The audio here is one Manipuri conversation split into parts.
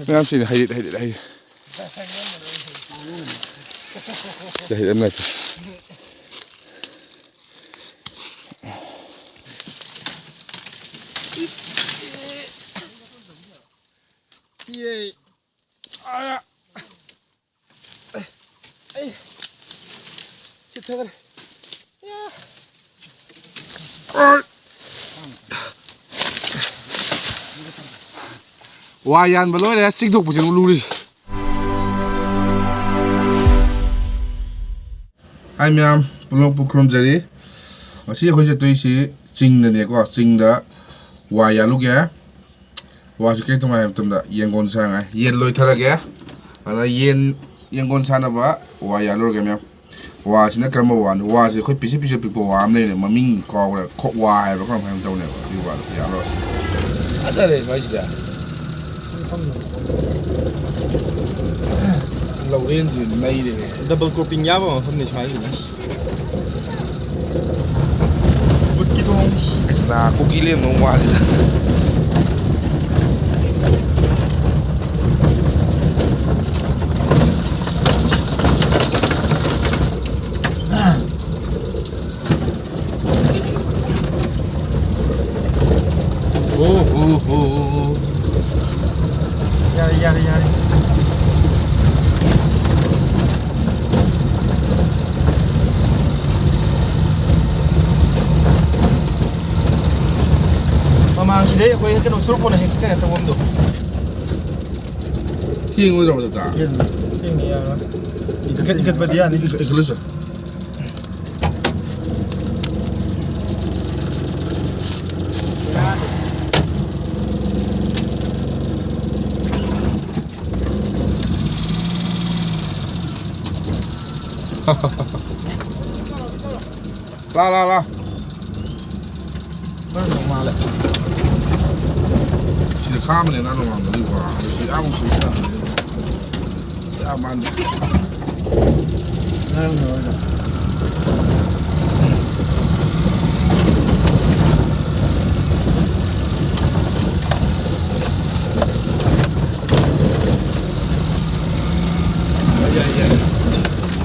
mayam sini hayit hayit hayit amna Yay. Ah. Ay. Shit, tagal. Yeah. Wayan baloi le chingdok pusin luri hai myam pulok pukrom jari asi khoi je toisi chingda ne ko chingda waya lu ge wa su ke tumai tumda yengon sanga yen loi thara ge ana yen yengon sana ba waya lu ge myam wa sina karma wa wa se khoi pisi pisi pipo wa am ne maming ko ko wa hai ro kham ham taw ne di wa ya lo adare mai sida lâu lên thì nay thì Double coping nhá mà không thể xoáy gì nữa. Vượt kỹ thuật là cookie lên nó ngoài đi ra đi. Mà khi đấy quay cái đầu số con này cái này tao ôm được. Thiên ngôi rồi ta. Thiên này à. Ikat badi ya ni. Ikhlas. La. Nó normal đấy. Chỉ khám này nó normal đi qua. Chỉ ăn một chút. Ăn ăn. Rồi.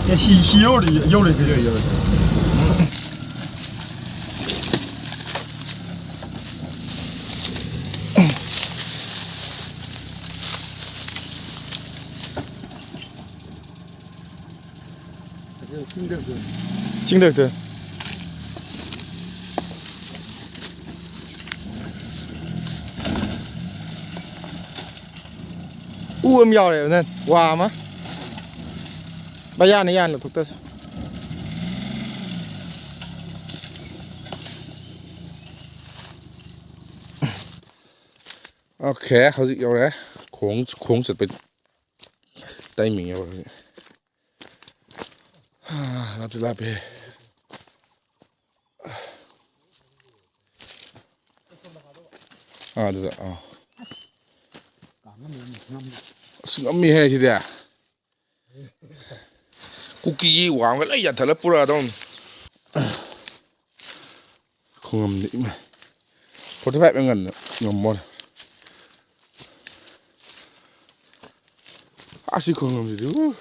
Ya xì vô đi cái. Chingda. Âm giàu này nên hòa mà. Bây giờ này là thuộc tới. Ok, how's it going? Khổng sẽ bị tay mình rồi. Lap đi. Được rồi. Ngâm mi hay gì đấy? Cookie hoàng cái lấy giặt thật là pura đâu. Không ngâm nữa mà. Có thể phải ngẩn ngâm một. Asi không ngâm gì đâu.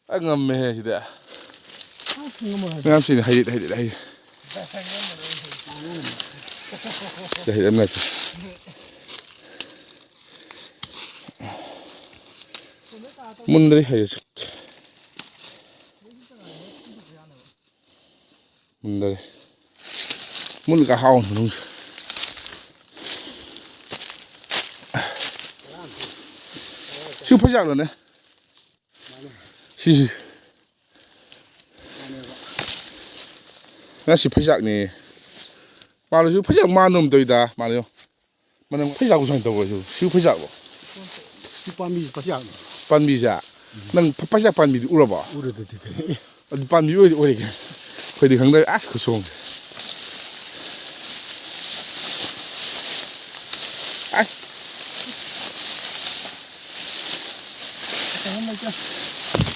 Anh ngâm hay gì đấy? Ngâm gì hay đấy. Đây em này. Mundur hay gì? Mundur cả hao luôn. Siêu phát rồi này. Xì. Nó siêu phát này. Mà nó siêu phát mà nó tới da, mà nó phát cũng sang tới rồi, siêu phát rồi. Siêu pan mì phát. Pan mì ra. Nang phát pan mì ura ba. Ura được. Pan mì ura cái. Khởi đi khang đây ác khổ xuống. Ai.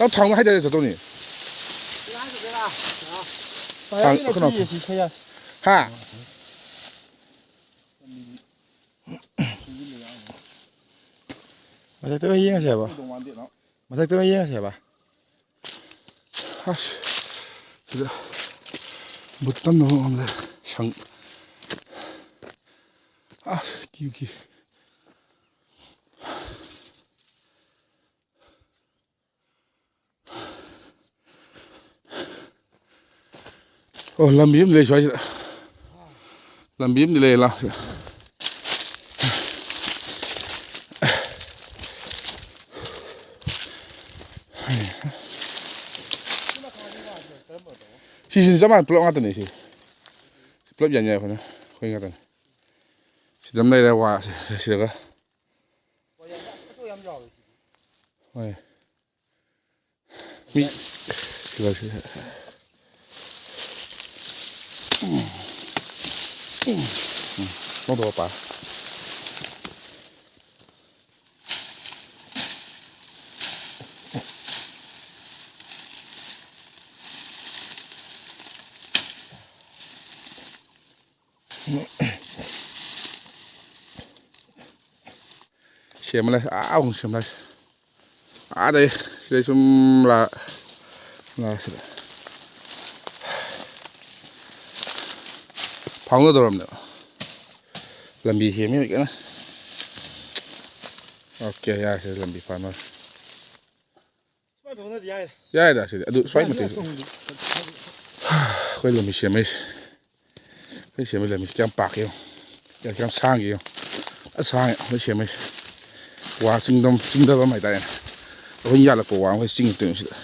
Nó thằng nó hay đây sao đâu nhỉ? Thằng cái nào? Ha. masak tu yang siapa? Masak tu yang siapa? sudah betul dong amle sang kiu oh lambi am le choi lambi am le la si zaman pelok ngatan ni si pelok jangan apa na kau ingatan si dalam ni dah wah si dah oi mi sila sila mau tu apa xem lại xem lại đây chung là phóng nó rồi làm bị hiểm như vậy nữa ok ya sẽ làm bị phản rồi ya đã sẽ được xoay một tí quay làm bị hiểm ấy cái hiểm ấy làm bị cam bạc yêu cam sang yêu sang cái hiểm ấy哇，Chingda吧买单，我压了国王会新东西的。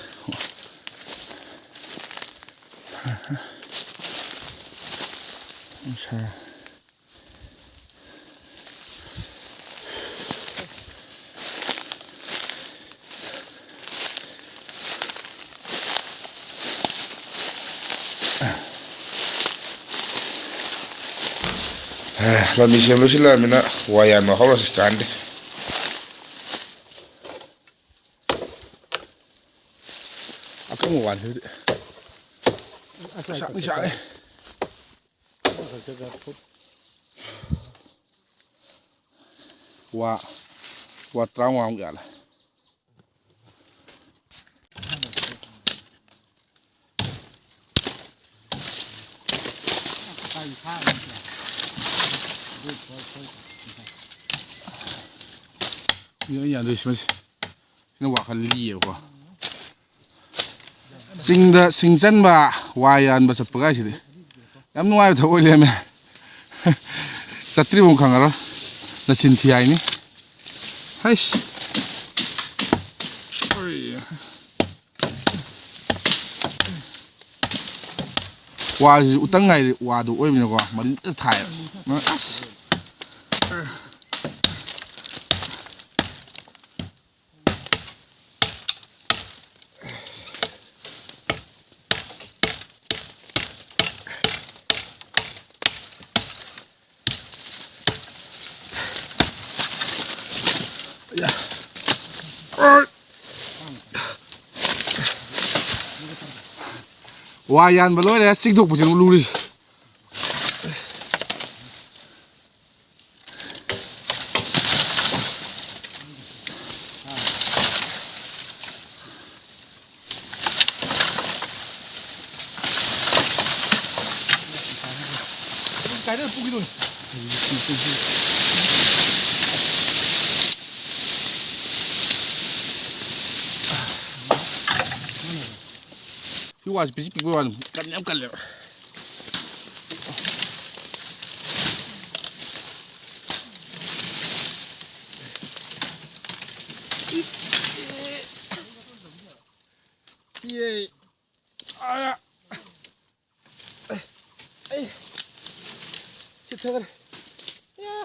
Lalu siapa sih lah mina wayan mah harus kan deh. Aku mau wan itu. Sak. Wah trauma enggak lah. Ini yang tu sih, ini wah kali ya wah. Singjan ba wayan ba sepega sih deh. Yang nuai tu boleh me. Satri bung kangar, na Cynthia ini. Hai. Wah utang ngai wah tu oi punya wah, mari thai. Mas. Ya. Wayan belum ada cik duk pusing luri. Kayaknya pergi dulu. Wah, spesifik bukan kan ya. Ye. Ayah. Cepat. Ya.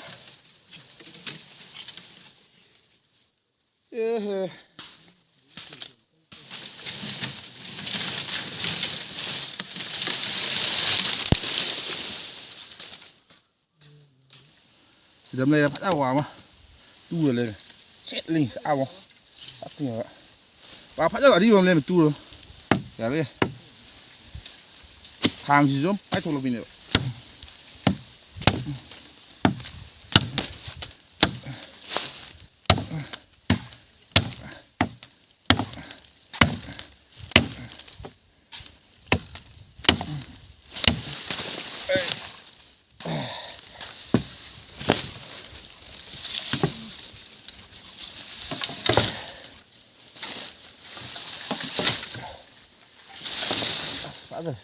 Đâm này là phát áo mà tu rồi lên chết lên áo phát nhiều ạ và phát áo đi vào lên tu rồi cả đây hàng gì giống ai thuộc là bình được rồi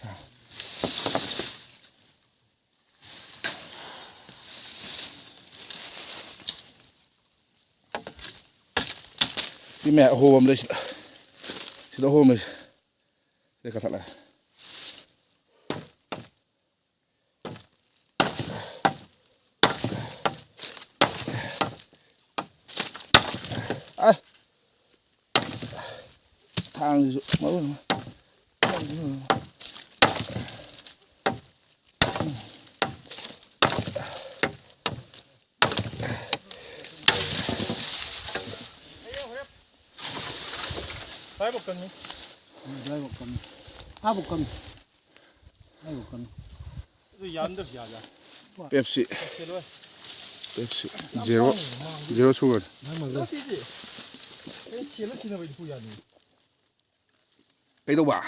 đi mẹ hồ bầm đây xin lỗi hôm này đây cẩn thận này thang thì mỡ rồi Hai một cân đi. Đây một cân. À một cân. Đây một cân. Rồi dán được giá giá. Pepsi zero sugar cái đâu bà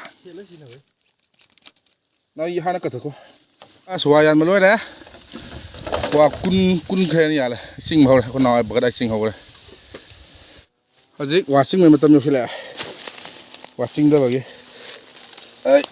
nói hai nó cật thôi số yan mà lối đấy qua kun khe này là sinh hậu con nói bữa đây sinh hậu đây ở dưới qua sinh mình mà tâm nhiều khi lại qua sinh đâu vậy ấy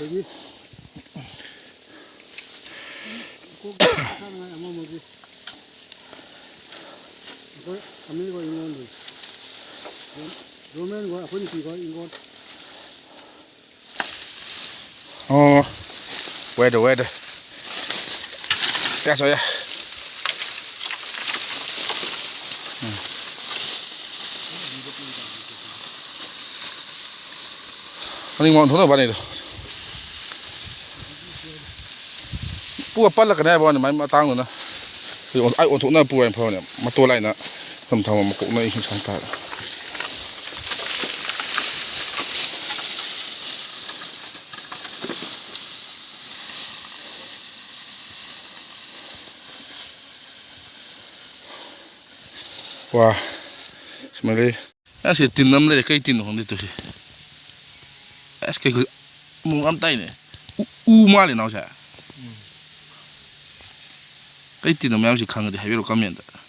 여기 꼭 하나 아무 뭐지 이거 아밀고 있는 거 로맨 거 아버지 이거 weather 됐어 야 anh ngon thôi bạn này rồi bùa bắt là cái này bọn này mà tăng rồi nè thì ai ổn thủng nó bùa em thôi nè mà tôi lại nè thầm thầm mà cũng này hình sáng tạo wow xem đây cái gì tin lắm đây cái tin không đi tôi cái mùng âm tay này mà liền nào chả cái tin nó mấy ông khăng cái hay biết lo cam đó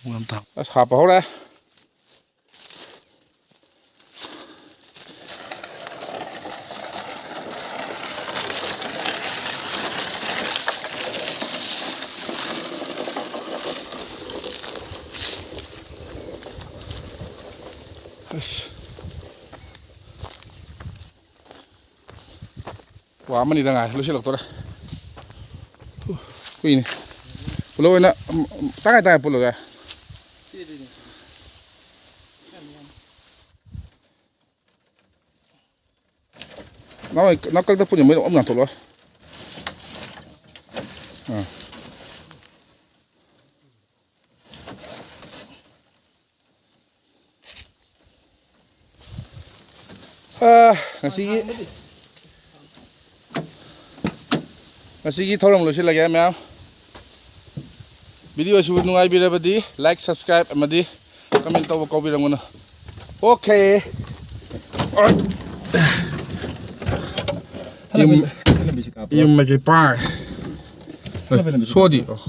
mùng âm tao hạp vào đây quả mà đi ra ngoài lúc xưa lộc tôi đây quỳ này lôi nè tay tay bùn rồi nó cắt tóc bùn mấy độ ông làm thuộc rồi ngasi thouram lo silage ma'am video su nungai birabadi like subscribe amadi comment taw ko birangona okay yung may par sodi oh